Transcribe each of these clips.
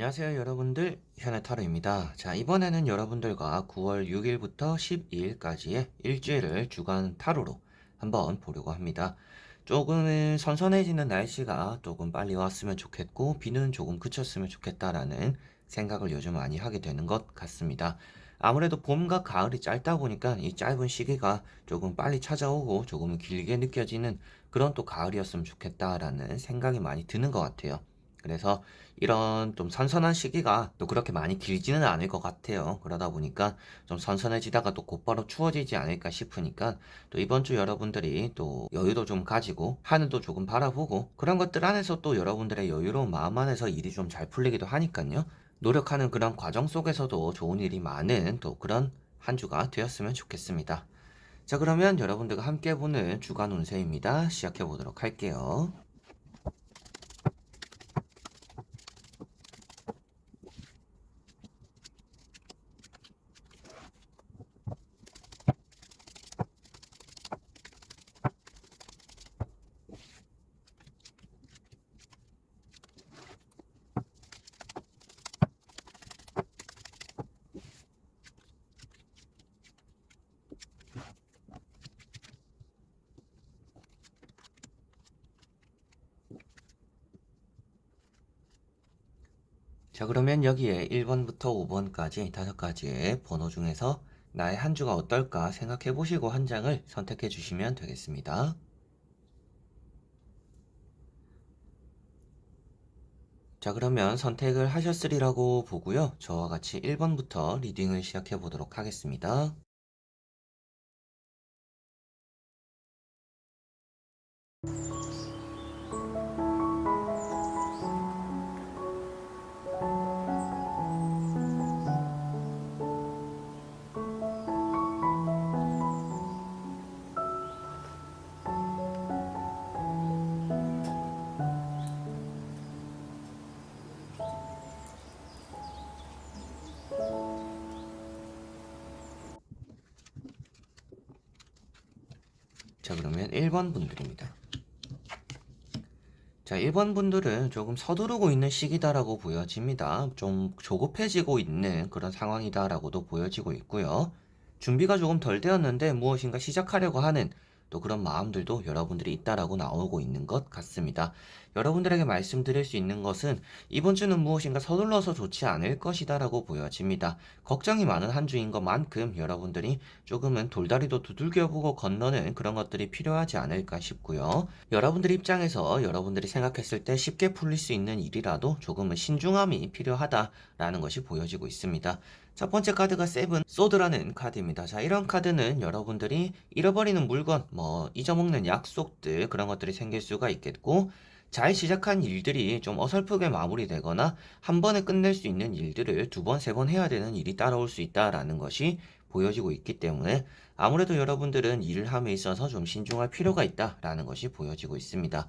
안녕하세요 여러분들, 현해타로입니다. 자, 이번에는 여러분들과 9월 6일부터 12일까지의 일주일을 주간 타로로 한번 보려고 합니다. 조금은 선선해지는 날씨가 조금 빨리 왔으면 좋겠고 비는 조금 그쳤으면 좋겠다라는 생각을 요즘 많이 하게 되는 것 같습니다. 아무래도 봄과 가을이 짧다 보니까 이 짧은 시기가 조금 빨리 찾아오고 조금 길게 느껴지는 그런 또 가을이었으면 좋겠다라는 생각이 많이 드는 것 같아요. 그래서 이런 좀 선선한 시기가 또 그렇게 많이 길지는 않을 것 같아요. 그러다 보니까 좀 선선해지다가 또 곧바로 추워지지 않을까 싶으니까 또 이번 주 여러분들이 또 여유도 좀 가지고 하늘도 조금 바라보고 그런 것들 안에서 또 여러분들의 여유로운 마음 안에서 일이 좀 잘 풀리기도 하니까요. 노력하는 그런 과정 속에서도 좋은 일이 많은 또 그런 한 주가 되었으면 좋겠습니다. 자, 그러면 여러분들과 함께 보는 주간 운세입니다. 시작해 보도록 할게요. 자, 그러면 여기에 1번부터 5번까지 5가지의 번호 중에서 나의 한 주가 어떨까 생각해 보시고 한 장을 선택해 주시면 되겠습니다. 자, 그러면 선택을 하셨으리라고 보고요. 저와 같이 1번부터 리딩을 시작해 보도록 하겠습니다. 자, 그러면 1번 분들입니다. 자, 1번 분들은 조금 서두르고 있는 시기다라고 보여집니다. 좀 조급해지고 있는 그런 상황이다라고도 보여지고 있고요. 준비가 조금 덜 되었는데 무엇인가 시작하려고 하는 또 그런 마음들도 여러분들이 있다라고 나오고 있는 것 같습니다. 여러분들에게 말씀드릴 수 있는 것은 이번 주는 무엇인가 서둘러서 좋지 않을 것이다라고 보여집니다. 걱정이 많은 한 주인 것만큼 여러분들이 조금은 돌다리도 두들겨보고 건너는 그런 것들이 필요하지 않을까 싶고요. 여러분들 입장에서 여러분들이 생각했을 때 쉽게 풀릴 수 있는 일이라도 조금은 신중함이 필요하다라는 것이 보여지고 있습니다. 첫 번째 카드가 세븐 소드라는 카드입니다. 자, 이런 카드는 여러분들이 잃어버리는 물건, 잊어먹는 약속들 그런 것들이 생길 수가 있겠고 잘 시작한 일들이 좀 어설프게 마무리되거나 한 번에 끝낼 수 있는 일들을 두 번, 세 번 해야 되는 일이 따라올 수 있다라는 것이 보여지고 있기 때문에 아무래도 여러분들은 일을 함에 있어서 좀 신중할 필요가 있다라는 것이 보여지고 있습니다.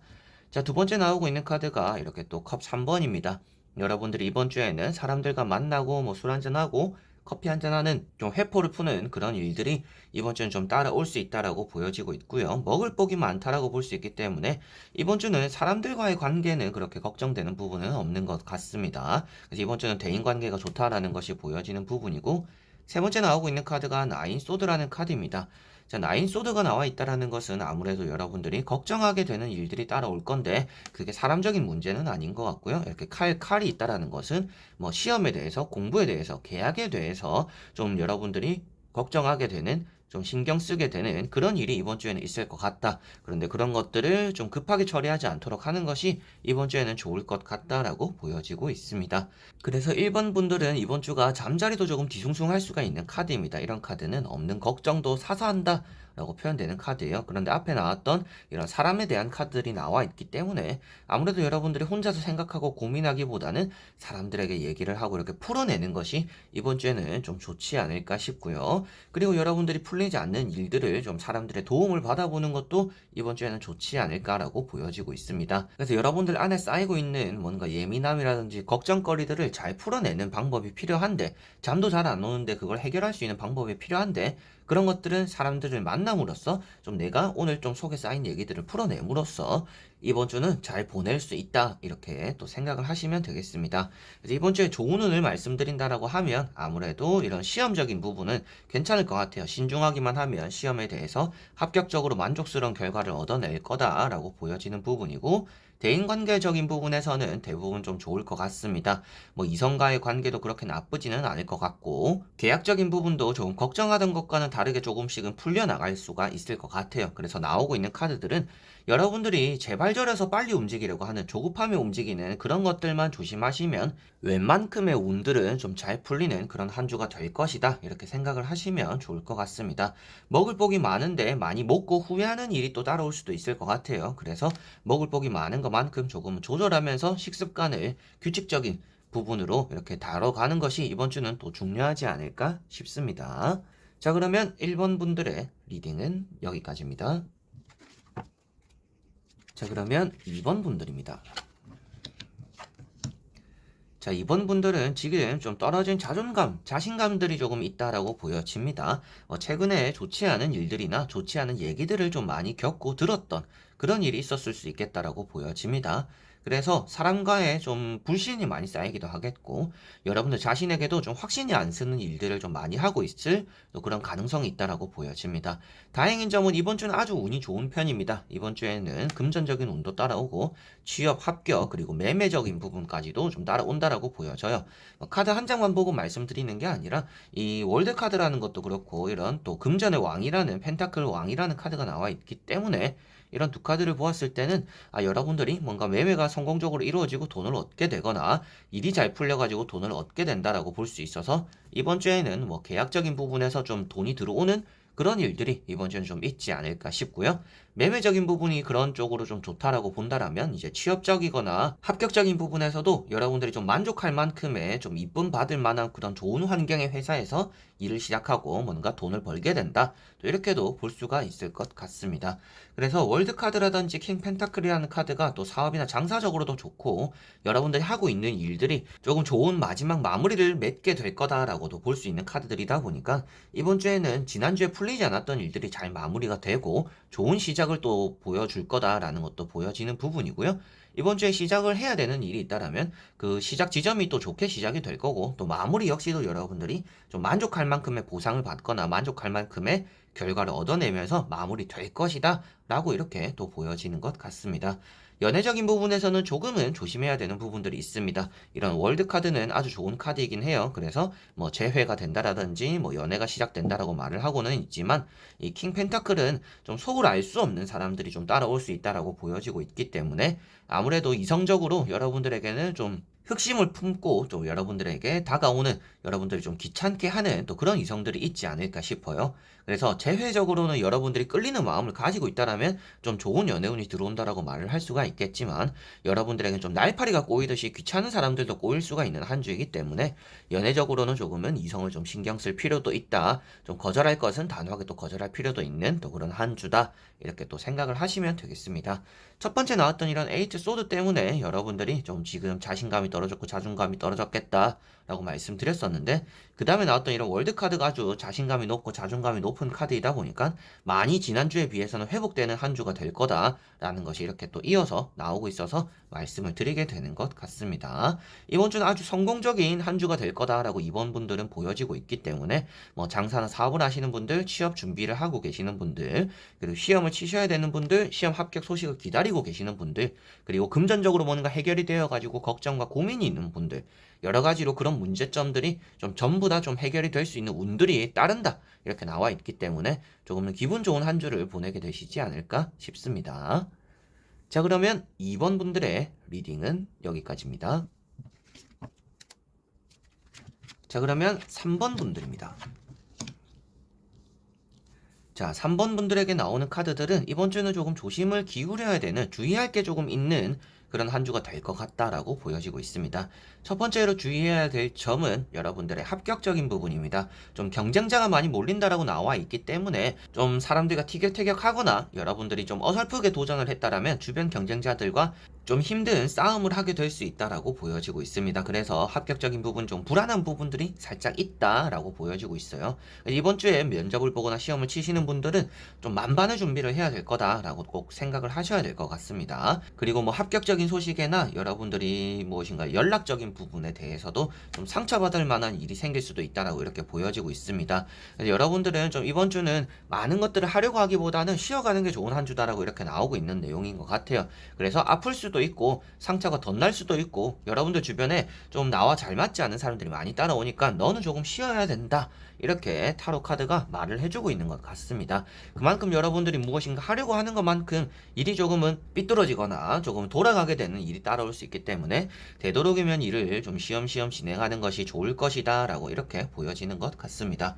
자, 두 번째 나오고 있는 카드가 이렇게 또 컵 3번입니다. 여러분들이 이번 주에는 사람들과 만나고 술 한잔하고 커피 한잔하는 좀 회포를 푸는 그런 일들이 이번 주는 좀 따라올 수 있다라고 보여지고 있고요. 먹을 복이 많다라고 볼 수 있기 때문에 이번 주는 사람들과의 관계는 그렇게 걱정되는 부분은 없는 것 같습니다. 그래서 이번 주는 대인 관계가 좋다라는 것이 보여지는 부분이고 세 번째 나오고 있는 카드가 나인 소드라는 카드입니다. 자, 나인 소드가 나와 있다라는 것은 아무래도 여러분들이 걱정하게 되는 일들이 따라올 건데 그게 사람적인 문제는 아닌 것 같고요. 이렇게 칼이 있다라는 것은 시험에 대해서, 공부에 대해서, 계약에 대해서 좀 여러분들이 걱정하게 되는 좀 신경 쓰게 되는 그런 일이 이번 주에는 있을 것 같다. 그런데 그런 것들을 좀 급하게 처리하지 않도록 하는 것이 이번 주에는 좋을 것 같다라고 보여지고 있습니다. 그래서 1번 분들은 이번 주가 잠자리도 조금 뒤숭숭할 수가 있는 카드입니다. 이런 카드는 없는 걱정도 사사한다 라고 표현되는 카드예요. 그런데 앞에 나왔던 이런 사람에 대한 카드들이 나와 있기 때문에 아무래도 여러분들이 혼자서 생각하고 고민하기보다는 사람들에게 얘기를 하고 이렇게 풀어내는 것이 이번 주에는 좀 좋지 않을까 싶고요. 그리고 여러분들이 풀리지 않는 일들을 좀 사람들의 도움을 받아보는 것도 이번 주에는 좋지 않을까라고 보여지고 있습니다. 그래서 여러분들 안에 쌓이고 있는 뭔가 예민함이라든지 걱정거리들을 잘 풀어내는 방법이 필요한데 잠도 잘 안 오는데 그걸 해결할 수 있는 방법이 필요한데 그런 것들은 사람들을 만남으로써 좀 내가 오늘 좀 속에 쌓인 얘기들을 풀어냄으로써 이번 주는 잘 보낼 수 있다. 이렇게 또 생각을 하시면 되겠습니다. 그래서 이번 주에 좋은 운을 말씀드린다라고 하면 아무래도 이런 시험적인 부분은 괜찮을 것 같아요. 신중하기만 하면 시험에 대해서 합격적으로 만족스러운 결과를 얻어낼 거다라고 보여지는 부분이고, 대인관계적인 부분에서는 대부분 좀 좋을 것 같습니다. 뭐 이성과의 관계도 그렇게 나쁘지는 않을 것 같고, 계약적인 부분도 조금 걱정하던 것과는 다르게 조금씩은 풀려나갈 수가 있을 것 같아요. 그래서 나오고 있는 카드들은 여러분들이 제발저려서 빨리 움직이려고 하는 조급함에 움직이는 그런 것들만 조심하시면 웬만큼의 운들은 좀 잘 풀리는 그런 한 주가 될 것이다. 이렇게 생각을 하시면 좋을 것 같습니다. 먹을 복이 많은데 많이 먹고 후회하는 일이 또 따라올 수도 있을 것 같아요. 그래서 먹을 복이 많은 것만큼 조금 조절하면서 식습관을 규칙적인 부분으로 이렇게 다뤄가는 것이 이번 주는 또 중요하지 않을까 싶습니다. 자, 그러면 1번 분들의 리딩은 여기까지입니다. 자, 그러면 2번 분들입니다. 자, 이번 분들은 지금 좀 떨어진 자존감, 자신감들이 조금 있다라고 보여집니다. 최근에 좋지 않은 일들이나 좋지 않은 얘기들을 좀 많이 겪고 들었던 그런 일이 있었을 수 있겠다라고 보여집니다. 그래서 사람과의 좀 불신이 많이 쌓이기도 하겠고, 여러분들 자신에게도 좀 확신이 안 쓰는 일들을 좀 많이 하고 있을 또 그런 가능성이 있다라고 보여집니다. 다행인 점은 이번 주는 아주 운이 좋은 편입니다. 이번 주에는 금전적인 운도 따라오고, 취업 합격 그리고 매매적인 부분까지도 좀 따라온다라고 보여져요. 카드 한 장만 보고 말씀드리는 게 아니라 이 월드 카드라는 것도 그렇고 이런 또 금전의 왕이라는 펜타클 왕이라는 카드가 나와 있기 때문에 이런 두 카드를 보았을 때는 여러분들이 뭔가 매매가 성공적으로 이루어지고 돈을 얻게 되거나 일이 잘 풀려가지고 돈을 얻게 된다라고 볼 수 있어서 이번 주에는 뭐 계약적인 부분에서 좀 돈이 들어오는 그런 일들이 이번 주는 좀 있지 않을까 싶고요. 매매적인 부분이 그런 쪽으로 좀 좋다라고 본다라면 이제 취업적이거나 합격적인 부분에서도 여러분들이 좀 만족할 만큼의 좀 이쁨 받을 만한 그런 좋은 환경의 회사에서 일을 시작하고 뭔가 돈을 벌게 된다. 또 이렇게도 볼 수가 있을 것 같습니다. 그래서 월드카드라든지 킹 펜타클이라는 카드가 또 사업이나 장사적으로도 좋고 여러분들이 하고 있는 일들이 조금 좋은 마지막 마무리를 맺게 될 거다라고도 볼 수 있는 카드들이다 보니까 이번 주에는 지난주에 풀리지 않았던 일들이 잘 마무리가 되고 좋은 시작을 또 보여줄 거다라는 것도 보여지는 부분이고요. 이번 주에 시작을 해야 되는 일이 있다라면 그 시작 지점이 또 좋게 시작이 될 거고 또 마무리 역시도 여러분들이 좀 만족할 만큼의 보상을 받거나 만족할 만큼의 결과를 얻어내면서 마무리될 것이다 라고 이렇게 또 보여지는 것 같습니다. 연애적인 부분에서는 조금은 조심해야 되는 부분들이 있습니다. 이런 월드카드는 아주 좋은 카드이긴 해요. 그래서 뭐 재회가 된다라든지 뭐 연애가 시작된다라고 말을 하고는 있지만 이 킹 펜타클은 좀 속을 알 수 없는 사람들이 좀 따라올 수 있다라고 보여지고 있기 때문에 아무래도 이성적으로 여러분들에게는 좀 흑심을 품고 또 여러분들에게 다가오는 여러분들이 좀 귀찮게 하는 또 그런 이성들이 있지 않을까 싶어요. 그래서 재회적으로는 여러분들이 끌리는 마음을 가지고 있다라면 좀 좋은 연애운이 들어온다라고 말을 할 수가 있겠지만 여러분들에게는 좀 날파리가 꼬이듯이 귀찮은 사람들도 꼬일 수가 있는 한 주이기 때문에 연애적으로는 조금은 이성을 좀 신경 쓸 필요도 있다. 좀 거절할 것은 단호하게 또 거절할 필요도 있는 또 그런 한 주다. 이렇게 또 생각을 하시면 되겠습니다. 첫 번째 나왔던 이런 에이트 소드 때문에 여러분들이 좀 지금 자신감이 떨어졌고 자존감이 떨어졌겠다라고 말씀드렸었는데 그 다음에 나왔던 이런 월드카드가 아주 자신감이 높고 자존감이 높은 카드이다 보니까 많이 지난주에 비해서는 회복되는 한 주가 될 거다라는 것이 이렇게 또 이어서 나오고 있어서 말씀을 드리게 되는 것 같습니다. 이번 주는 아주 성공적인 한 주가 될 거다라고 이번 분들은 보여지고 있기 때문에 뭐 장사나 사업을 하시는 분들, 취업 준비를 하고 계시는 분들, 그리고 시험을 치셔야 되는 분들, 시험 합격 소식을 기다리고 계시는 분들, 그리고 금전적으로 뭔가 해결이 되어가지고 걱정과 고민이 있는 분들, 여러 가지로 그런 문제점들이 좀 전부 다 좀 해결이 될 수 있는 운들이 따른다. 이렇게 나와 있기 때문에 조금은 기분 좋은 한 주를 보내게 되시지 않을까 싶습니다. 자, 그러면 2번 분들의 리딩은 여기까지입니다. 자, 그러면 3번 분들입니다. 자, 3번 분들에게 나오는 카드들은 이번 주는 조금 조심을 기울여야 되는, 주의할 게 조금 있는 그런 한 주가 될 것 같다라고 보여지고 있습니다. 첫 번째로 주의해야 될 점은 여러분들의 합격적인 부분입니다. 좀 경쟁자가 많이 몰린다라고 나와 있기 때문에 좀 사람들과 티격태격하거나 여러분들이 좀 어설프게 도전을 했다라면 주변 경쟁자들과 좀 힘든 싸움을 하게 될 수 있다라고 보여지고 있습니다. 그래서 합격적인 부분 좀 불안한 부분들이 살짝 있다라고 보여지고 있어요. 이번 주에 면접을 보거나 시험을 치시는 분들은 좀 만반의 준비를 해야 될 거다라고 꼭 생각을 하셔야 될 것 같습니다. 그리고 뭐 합격적인 소식에나 여러분들이 무엇인가 연락적인 부분에 대해서도 좀 상처받을 만한 일이 생길 수도 있다라고 이렇게 보여지고 있습니다. 그래서 여러분들은 좀 이번 주는 많은 것들을 하려고 하기보다는 쉬어가는 게 좋은 한 주다라고 이렇게 나오고 있는 내용인 것 같아요. 그래서 아플 수도 있고 상처가 덧날 수도 있고 여러분들 주변에 좀 나와 잘 맞지 않는 사람들이 많이 따라오니까 너는 조금 쉬어야 된다. 이렇게 타로 카드가 말을 해주고 있는 것 같습니다. 그만큼 여러분들이 무엇인가 하려고 하는 것만큼 일이 조금은 삐뚤어지거나 조금 돌아가게 되는 일이 따라올 수 있기 때문에 되도록이면 일을 좀 쉬엄쉬엄 진행하는 것이 좋을 것이다 라고 이렇게 보여지는 것 같습니다.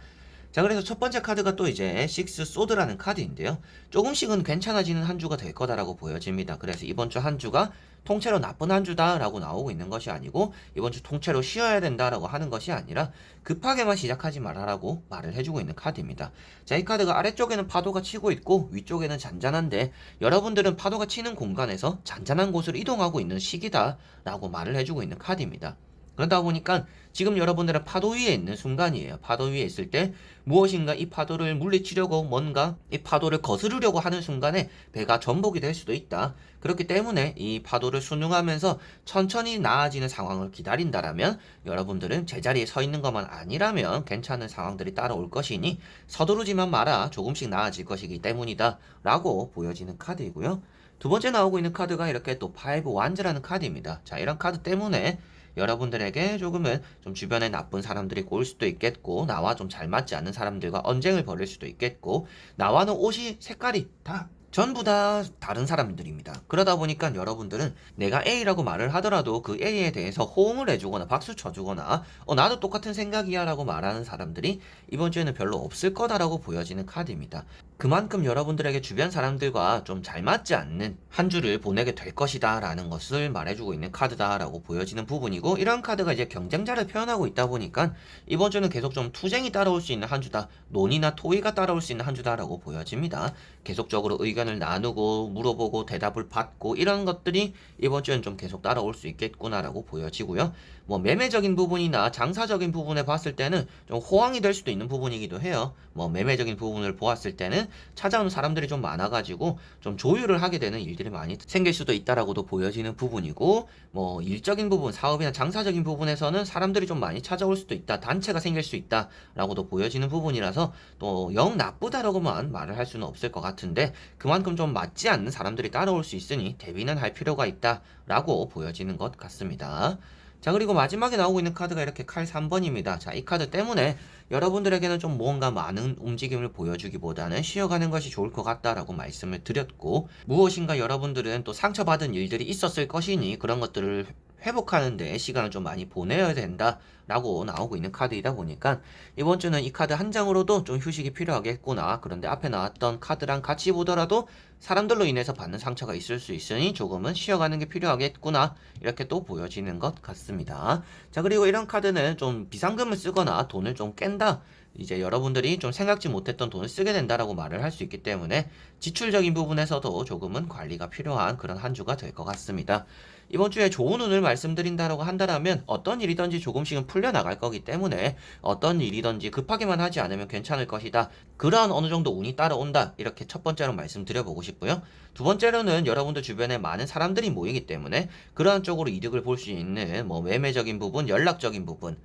자, 그래서 첫 번째 카드가 또 이제 식스 소드라는 카드인데요. 조금씩은 괜찮아지는 한 주가 될 거다라고 보여집니다. 그래서 이번 주 한 주가 통째로 나쁜 한 주다라고 나오고 있는 것이 아니고 이번 주 통째로 쉬어야 된다라고 하는 것이 아니라 급하게만 시작하지 말아라고 말을 해주고 있는 카드입니다. 자, 이 카드가 아래쪽에는 파도가 치고 있고 위쪽에는 잔잔한데 여러분들은 파도가 치는 공간에서 잔잔한 곳으로 이동하고 있는 시기다라고 말을 해주고 있는 카드입니다. 그러다 보니까 지금 여러분들은 파도 위에 있는 순간이에요. 파도 위에 있을 때 무엇인가 이 파도를 물리치려고 뭔가 이 파도를 거스르려고 하는 순간에 배가 전복이 될 수도 있다. 그렇기 때문에 이 파도를 순응하면서 천천히 나아지는 상황을 기다린다라면 여러분들은 제자리에 서 있는 것만 아니라면 괜찮은 상황들이 따라올 것이니 서두르지만 마라. 조금씩 나아질 것이기 때문이다. 라고 보여지는 카드이고요. 두 번째 나오고 있는 카드가 이렇게 또 파이브 완즈라는 카드입니다. 자, 이런 카드 때문에 여러분들에게 조금은 좀 주변에 나쁜 사람들이 꼬일 수도 있겠고 나와 좀 잘 맞지 않는 사람들과 언쟁을 벌일 수도 있겠고 나와는 옷이 색깔이 다 전부 다 다른 사람들입니다. 그러다 보니까 여러분들은 내가 A라고 말을 하더라도 그 A에 대해서 호응을 해주거나 박수 쳐주거나 나도 똑같은 생각이야 라고 말하는 사람들이 이번 주에는 별로 없을 거다라고 보여지는 카드입니다. 그만큼 여러분들에게 주변 사람들과 좀 잘 맞지 않는 한 주를 보내게 될 것이다 라는 것을 말해주고 있는 카드다 라고 보여지는 부분이고 이런 카드가 이제 경쟁자를 표현하고 있다 보니까 이번 주는 계속 좀 투쟁이 따라올 수 있는 한 주다. 논의나 토의가 따라올 수 있는 한 주다 라고 보여집니다. 계속적으로 의견을 나누고 물어보고 대답을 받고 이런 것들이 이번 주엔 좀 계속 따라올 수 있겠구나라고 보여지고요. 뭐 매매적인 부분이나 장사적인 부분에 봤을 때는 좀 호황이 될 수도 있는 부분이기도 해요. 뭐 매매적인 부분을 보았을 때는 찾아오는 사람들이 좀 많아가지고 좀 조율을 하게 되는 일들이 많이 생길 수도 있다라고도 보여지는 부분이고 뭐 일적인 부분, 사업이나 장사적인 부분에서는 사람들이 좀 많이 찾아올 수도 있다, 단체가 생길 수 있다라고도 보여지는 부분이라서 또 영 나쁘다라고만 말을 할 수는 없을 것 같은데 그만큼 좀 맞지 않는 사람들이 따라올 수 있으니 대비는 할 필요가 있다라고 보여지는 것 같습니다. 자, 그리고 마지막에 나오고 있는 카드가 이렇게 칼 3번입니다. 자, 이 카드 때문에 여러분들에게는 좀 뭔가 많은 움직임을 보여주기보다는 쉬어가는 것이 좋을 것 같다라고 말씀을 드렸고 무엇인가 여러분들은 또 상처받은 일들이 있었을 것이니 그런 것들을 회복하는 데 시간을 좀 많이 보내야 된다 라고 나오고 있는 카드이다 보니까 이번 주는 이 카드 한 장으로도 좀 휴식이 필요하겠구나. 그런데 앞에 나왔던 카드랑 같이 보더라도 사람들로 인해서 받는 상처가 있을 수 있으니 조금은 쉬어가는 게 필요하겠구나. 이렇게 또 보여지는 것 같습니다. 자, 그리고 이런 카드는 좀 비상금을 쓰거나 돈을 좀 깬다. 이제 여러분들이 좀 생각지 못했던 돈을 쓰게 된다라고 말을 할 수 있기 때문에 지출적인 부분에서도 조금은 관리가 필요한 그런 한 주가 될 것 같습니다. 이번 주에 좋은 운을 말씀드린다라고 한다면 어떤 일이든지 조금씩은 풀려나갈 거기 때문에 어떤 일이든지 급하게만 하지 않으면 괜찮을 것이다. 그러한 어느 정도 운이 따라온다. 이렇게 첫 번째로 말씀드려보고 싶고요. 두 번째로는 여러분들 주변에 많은 사람들이 모이기 때문에 그러한 쪽으로 이득을 볼 수 있는 뭐 매매적인 부분, 연락적인 부분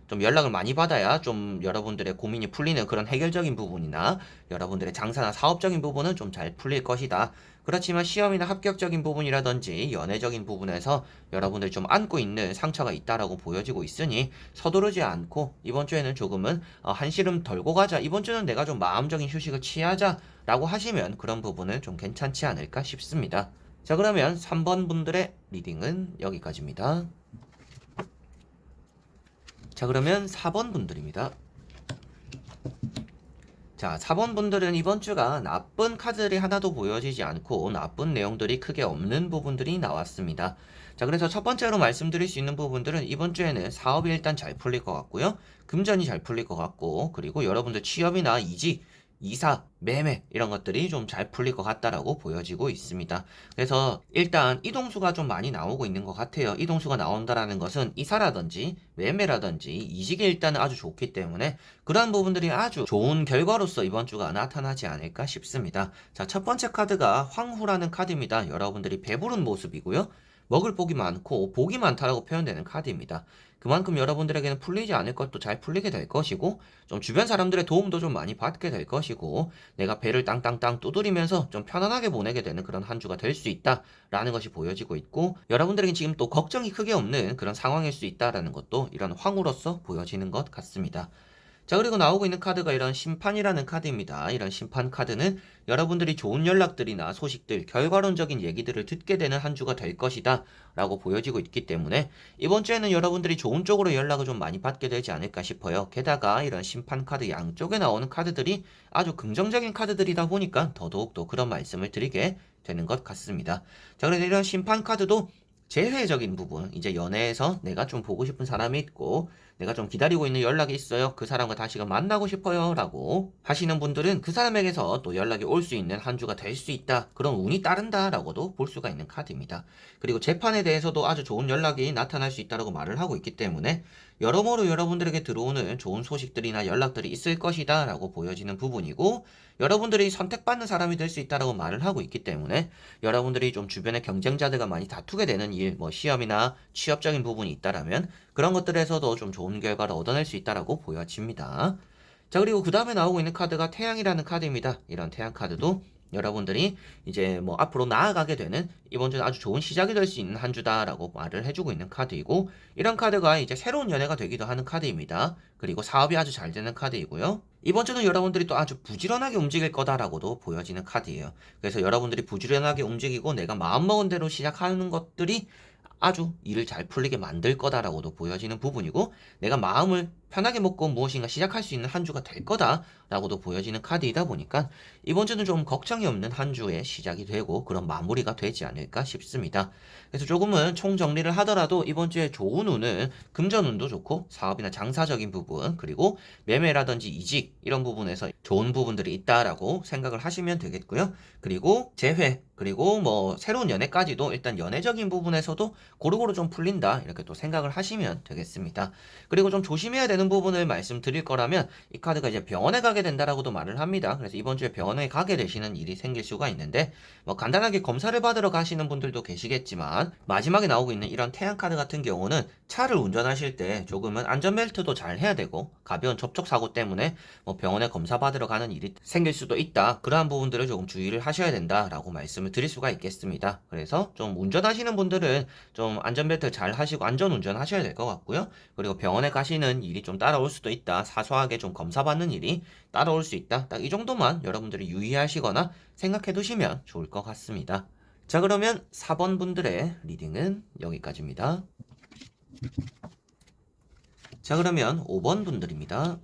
좀 연락을 많이 받아야 좀 여러분들의 고민이 풀리는 그런 해결적인 부분이나 여러분들의 장사나 사업적인 부분은 좀 잘 풀릴 것이다. 그렇지만 시험이나 합격적인 부분이라든지 연애적인 부분에서 여러분들이 좀 안고 있는 상처가 있다라고 보여지고 있으니 서두르지 않고 이번 주에는 조금은 한시름 덜고 가자. 이번 주는 내가 좀 마음적인 휴식을 취하자라고 하시면 그런 부분은 좀 괜찮지 않을까 싶습니다. 자, 그러면 3번 분들의 리딩은 여기까지입니다. 자, 그러면 4번 분들입니다. 자, 4번 분들은 이번 주가 나쁜 카드들이 하나도 보여지지 않고 나쁜 내용들이 크게 없는 부분들이 나왔습니다. 자, 그래서 첫 번째로 말씀드릴 수 있는 부분들은 이번 주에는 사업이 일단 잘 풀릴 것 같고요. 금전이 잘 풀릴 것 같고, 그리고 여러분들 취업이나 이직, 이사, 매매 이런 것들이 좀 잘 풀릴 것 같다라고 보여지고 있습니다. 그래서 일단 이동수가 좀 많이 나오고 있는 것 같아요. 이동수가 나온다라는 것은 이사라든지 매매라든지 이직이 일단은 아주 좋기 때문에 그러한 부분들이 아주 좋은 결과로서 이번 주가 나타나지 않을까 싶습니다. 자, 첫 번째 카드가 황후라는 카드입니다. 여러분들이 배부른 모습이고요. 먹을 복이 많고 복이 많다라고 표현되는 카드입니다. 그만큼 여러분들에게는 풀리지 않을 것도 잘 풀리게 될 것이고 좀 주변 사람들의 도움도 좀 많이 받게 될 것이고 내가 배를 땅땅땅 두드리면서 좀 편안하게 보내게 되는 그런 한 주가 될 수 있다라는 것이 보여지고 있고 여러분들에겐 지금 또 걱정이 크게 없는 그런 상황일 수 있다라는 것도 이런 황후로서 보여지는 것 같습니다. 자, 그리고 나오고 있는 카드가 이런 심판이라는 카드입니다. 이런 심판 카드는 여러분들이 좋은 연락들이나 소식들, 결과론적인 얘기들을 듣게 되는 한 주가 될 것이다 라고 보여지고 있기 때문에 이번 주에는 여러분들이 좋은 쪽으로 연락을 좀 많이 받게 되지 않을까 싶어요. 게다가 이런 심판 카드 양쪽에 나오는 카드들이 아주 긍정적인 카드들이다 보니까 더더욱 그런 말씀을 드리게 되는 것 같습니다. 자, 그래서 이런 심판 카드도 재회적인 부분, 이제 연애에서 내가 좀 보고 싶은 사람이 있고 내가 좀 기다리고 있는 연락이 있어요. 그 사람과 다시금 만나고 싶어요. 라고 하시는 분들은 그 사람에게서 또 연락이 올 수 있는 한 주가 될 수 있다. 그런 운이 따른다. 라고도 볼 수가 있는 카드입니다. 그리고 재판에 대해서도 아주 좋은 연락이 나타날 수 있다고 말을 하고 있기 때문에 여러모로 여러분들에게 들어오는 좋은 소식들이나 연락들이 있을 것이다. 라고 보여지는 부분이고 여러분들이 선택받는 사람이 될 수 있다고 말을 하고 있기 때문에 여러분들이 좀 주변의 경쟁자들과 많이 다투게 되는 일, 뭐 시험이나 취업적인 부분이 있다라면 그런 것들에서도 좀 좋은 결과를 얻어낼 수 있다라고 보여집니다. 자, 그리고 그 다음에 나오고 있는 카드가 태양이라는 카드입니다. 이런 태양 카드도 여러분들이 이제 뭐 앞으로 나아가게 되는 이번 주는 아주 좋은 시작이 될 수 있는 한 주다라고 말을 해주고 있는 카드이고 이런 카드가 이제 새로운 연애가 되기도 하는 카드입니다. 그리고 사업이 아주 잘 되는 카드이고요. 이번 주는 여러분들이 또 아주 부지런하게 움직일 거다라고도 보여지는 카드예요. 그래서 여러분들이 부지런하게 움직이고 내가 마음먹은 대로 시작하는 것들이 아주 일을 잘 풀리게 만들 거다라고도 보여지는 부분이고 내가 마음을 편하게 먹고 무엇인가 시작할 수 있는 한 주가 될 거다라고도 보여지는 카드이다 보니까 이번 주는 좀 걱정이 없는 한 주의 시작이 되고 그런 마무리가 되지 않을까 싶습니다. 그래서 조금은 총정리를 하더라도 이번 주에 좋은 운은 금전운도 좋고 사업이나 장사적인 부분 그리고 매매라든지 이직 이런 부분에서 좋은 부분들이 있다라고 생각을 하시면 되겠고요. 그리고 재회 그리고 뭐 새로운 연애까지도 일단 연애적인 부분에서도 고루고루 좀 풀린다 이렇게 또 생각을 하시면 되겠습니다. 그리고 좀 조심해야 되는 부분을 말씀드릴 거라면 이 카드가 이제 병원에 가게 된다라고도 말을 합니다. 그래서 이번 주에 병원에 가게 되시는 일이 생길 수가 있는데 뭐 간단하게 검사를 받으러 가시는 분들도 계시겠지만 마지막에 나오고 있는 이런 태양 카드 같은 경우는 차를 운전하실 때 조금은 안전벨트도 잘 해야 되고 가벼운 접촉 사고 때문에 뭐 병원에 검사 받으러 가는 일이 생길 수도 있다. 그러한 부분들을 조금 주의를 하셔야 된다라고 말씀을 드릴 수가 있겠습니다. 그래서 좀 운전하시는 분들은 좀 안전벨트 잘 하시고 안전운전 하셔야 될 것 같고요. 그리고 병원에 가시는 일이 좀 따라올 수도 있다. 사소하게 좀 검사받는 일이 따라올 수 있다. 딱 이 정도만 여러분들이 유의하시거나 생각해 두시면 좋을 것 같습니다. 자, 그러면 4번 분들의 리딩은 여기까지입니다. 자, 그러면 5번 분들입니다.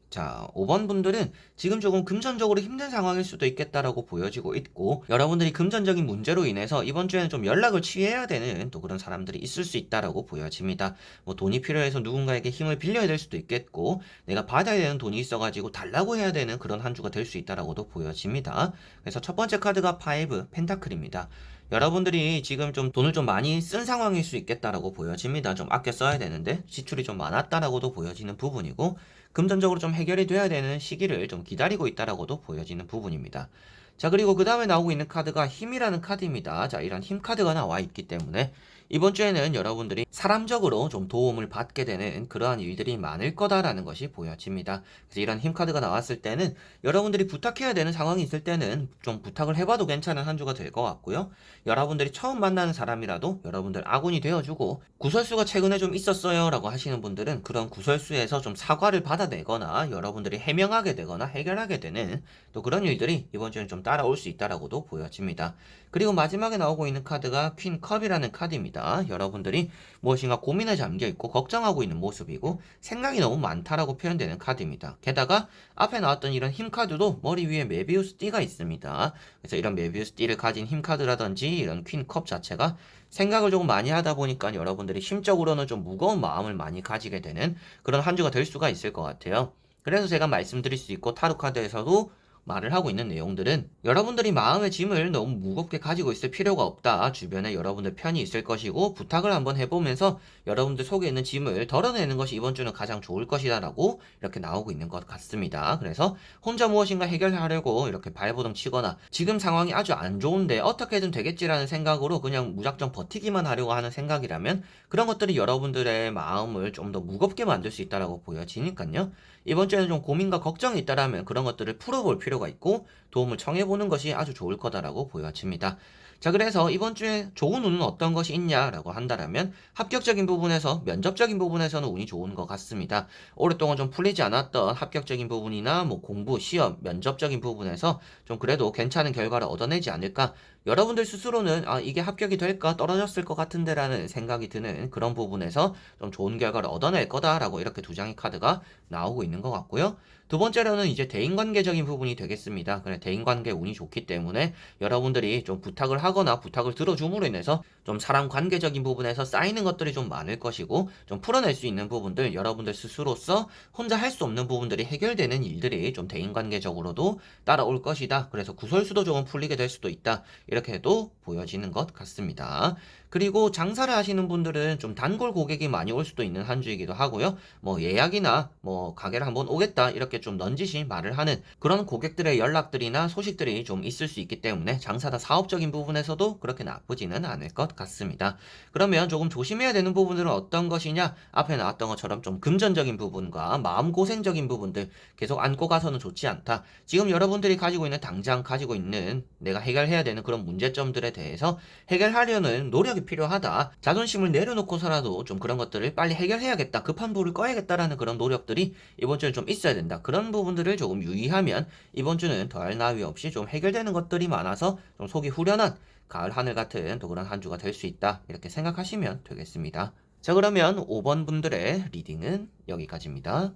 자, 5번 분들은 지금 조금 금전적으로 힘든 상황일 수도 있겠다라고 보여지고 있고 여러분들이 금전적인 문제로 인해서 이번 주에는 좀 연락을 취해야 되는 또 그런 사람들이 있을 수 있다라고 보여집니다. 뭐 돈이 필요해서 누군가에게 힘을 빌려야 될 수도 있겠고 내가 받아야 되는 돈이 있어가지고 달라고 해야 되는 그런 한 주가 될 수 있다라고도 보여집니다. 그래서 첫 번째 카드가 5 펜타클입니다. 여러분들이 지금 좀 돈을 좀 많이 쓴 상황일 수 있겠다라고 보여집니다. 좀 아껴 써야 되는데 지출이 좀 많았다라고도 보여지는 부분이고 금전적으로 좀 해결이 돼야 되는 시기를 좀 기다리고 있다라고도 보여지는 부분입니다. 자, 그리고 그 다음에 나오고 있는 카드가 힘이라는 카드입니다. 자, 이런 힘 카드가 나와 있기 때문에 이번 주에는 여러분들이 사람적으로 좀 도움을 받게 되는 그러한 일들이 많을 거다라는 것이 보여집니다. 그래서 이런 힘 카드가 나왔을 때는 여러분들이 부탁해야 되는 상황이 있을 때는 좀 부탁을 해봐도 괜찮은 한 주가 될 것 같고요. 여러분들이 처음 만나는 사람이라도 여러분들 아군이 되어주고 구설수가 최근에 좀 있었어요 라고 하시는 분들은 그런 구설수에서 좀 사과를 받아내거나 여러분들이 해명하게 되거나 해결하게 되는 또 그런 일들이 이번 주에는 좀 따라올 수 있다라고도 보여집니다. 그리고 마지막에 나오고 있는 카드가 퀸 컵이라는 카드입니다. 여러분들이 무엇인가 고민에 잠겨있고 걱정하고 있는 모습이고 생각이 너무 많다라고 표현되는 카드입니다. 게다가 앞에 나왔던 이런 힘 카드도 머리 위에 메비우스 띠가 있습니다. 그래서 이런 메비우스 띠를 가진 힘 카드라든지 이런 퀸 컵 자체가 생각을 조금 많이 하다 보니까 여러분들이 심적으로는 좀 무거운 마음을 많이 가지게 되는 그런 한 주가 될 수가 있을 것 같아요. 그래서 제가 말씀드릴 수 있고 타로 카드에서도 말을 하고 있는 내용들은 여러분들이 마음의 짐을 너무 무겁게 가지고 있을 필요가 없다. 주변에 여러분들 편이 있을 것이고 부탁을 한번 해보면서 여러분들 속에 있는 짐을 덜어내는 것이 이번 주는 가장 좋을 것이다 라고 이렇게 나오고 있는 것 같습니다. 그래서 혼자 무엇인가 해결하려고 이렇게 발버둥 치거나 지금 상황이 아주 안 좋은데 어떻게든 되겠지라는 생각으로 그냥 무작정 버티기만 하려고 하는 생각이라면 그런 것들이 여러분들의 마음을 좀 더 무겁게 만들 수 있다라고 보여지니까요. 이번 주에는 좀 고민과 걱정이 있다라면 그런 것들을 풀어볼 필요가 있고 도움을 청해보는 것이 아주 좋을 거다라고 보여집니다. 자, 그래서 이번 주에 좋은 운은 어떤 것이 있냐라고 한다라면 합격적인 부분에서 면접적인 부분에서는 운이 좋은 것 같습니다. 오랫동안 좀 풀리지 않았던 합격적인 부분이나 뭐 공부, 시험, 면접적인 부분에서 좀 그래도 괜찮은 결과를 얻어내지 않을까. 여러분들 스스로는 이게 합격이 될까 떨어졌을 것 같은데라는 생각이 드는 그런 부분에서 좀 좋은 결과를 얻어낼 거다라고 이렇게 두 장의 카드가 나오고 있는 것 같고요. 두 번째로는 이제 대인관계적인 부분이 되겠습니다. 그래, 대인관계 운이 좋기 때문에 여러분들이 좀 부탁을 하거나 부탁을 들어줌으로 인해서 좀 사람 관계적인 부분에서 쌓이는 것들이 좀 많을 것이고 좀 풀어낼 수 있는 부분들 여러분들 스스로서 혼자 할 수 없는 부분들이 해결되는 일들이 좀 대인관계적으로도 따라올 것이다. 그래서 구설수도 조금 풀리게 될 수도 있다. 이렇게도 보여지는 것 같습니다. 그리고 장사를 하시는 분들은 좀 단골 고객이 많이 올 수도 있는 한 주이기도 하고요. 뭐 예약이나 뭐 가게를 한번 오겠다 이렇게 좀 넌지시 말을 하는 그런 고객들의 연락들이나 소식들이 좀 있을 수 있기 때문에 장사다 사업적인 부분에서도 그렇게 나쁘지는 않을 것 같습니다. 그러면 조금 조심해야 되는 부분들은 어떤 것이냐? 앞에 나왔던 것처럼 좀 금전적인 부분과 마음고생적인 부분들 계속 안고 가서는 좋지 않다. 지금 여러분들이 가지고 있는 당장 가지고 있는 내가 해결해야 되는 그런 문제점들에 대해서 해결하려는 노력이 필요하다. 자존심을 내려놓고서라도 좀 그런 것들을 빨리 해결해야겠다. 급한 불을 꺼야겠다라는 그런 노력들이 이번 주에 좀 있어야 된다. 그런 부분들을 조금 유의하면 이번 주는 더할 나위 없이 좀 해결되는 것들이 많아서 좀 속이 후련한 가을 하늘 같은 또 그런 한 주가 될 수 있다. 이렇게 생각하시면 되겠습니다. 자, 그러면 5번 분들의 리딩은 여기까지입니다.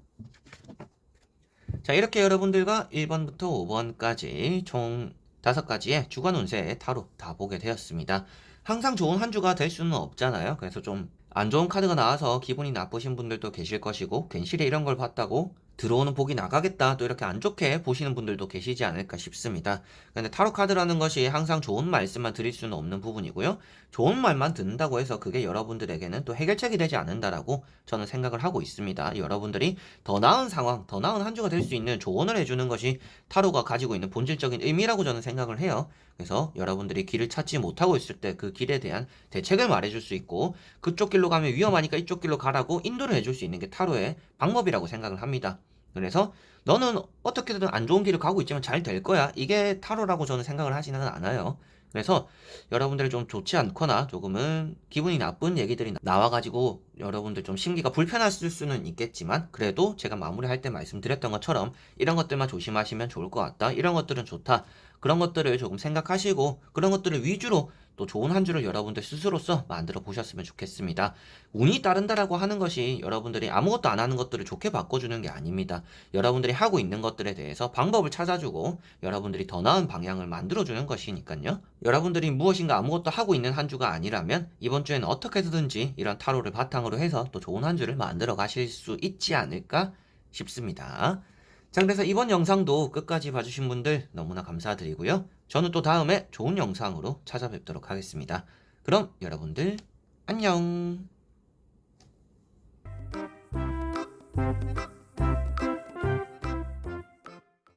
자, 이렇게 여러분들과 1번부터 5번까지 총 5가지의 주간 운세 타로 다 보게 되었습니다. 항상 좋은 한 주가 될 수는 없잖아요. 그래서 좀 안 좋은 카드가 나와서 기분이 나쁘신 분들도 계실 것이고 괜시리 이런 걸 봤다고 들어오는 복이 나가겠다 또 이렇게 안 좋게 보시는 분들도 계시지 않을까 싶습니다. 근데 타로 카드라는 것이 항상 좋은 말씀만 드릴 수는 없는 부분이고요. 좋은 말만 듣는다고 해서 그게 여러분들에게는 또 해결책이 되지 않는다라고 저는 생각을 하고 있습니다. 여러분들이 더 나은 상황, 더 나은 한 주가 될 수 있는 조언을 해주는 것이 타로가 가지고 있는 본질적인 의미라고 저는 생각을 해요. 그래서 여러분들이 길을 찾지 못하고 있을 때 그 길에 대한 대책을 말해줄 수 있고 그쪽 길로 가면 위험하니까 이쪽 길로 가라고 인도를 해줄 수 있는 게 타로의 방법이라고 생각을 합니다. 그래서 너는 어떻게든 안 좋은 길을 가고 있지만 잘 될 거야. 이게 타로라고 저는 생각을 하지는 않아요. 그래서 여러분들이 좀 좋지 않거나 조금은 기분이 나쁜 얘기들이 나와가지고 여러분들 좀 심기가 불편하실 수는 있겠지만 그래도 제가 마무리할 때 말씀드렸던 것처럼 이런 것들만 조심하시면 좋을 것 같다. 이런 것들은 좋다. 그런 것들을 조금 생각하시고 그런 것들을 위주로 또 좋은 한 주를 여러분들 스스로서 만들어 보셨으면 좋겠습니다. 운이 따른다라고 하는 것이 여러분들이 아무것도 안 하는 것들을 좋게 바꿔주는 게 아닙니다. 여러분들이 하고 있는 것들에 대해서 방법을 찾아주고 여러분들이 더 나은 방향을 만들어주는 것이니까요. 여러분들이 무엇인가 아무것도 하고 있는 한 주가 아니라면 이번 주에는 어떻게 해서든지 이런 타로를 바탕으로 해서 또 좋은 한 주를 만들어 가실 수 있지 않을까 싶습니다. 자, 그래서 이번 영상도 끝까지 봐주신 분들 너무나 감사드리고요. 저는 또 다음에 좋은 영상으로 찾아뵙도록 하겠습니다. 그럼 여러분들 안녕.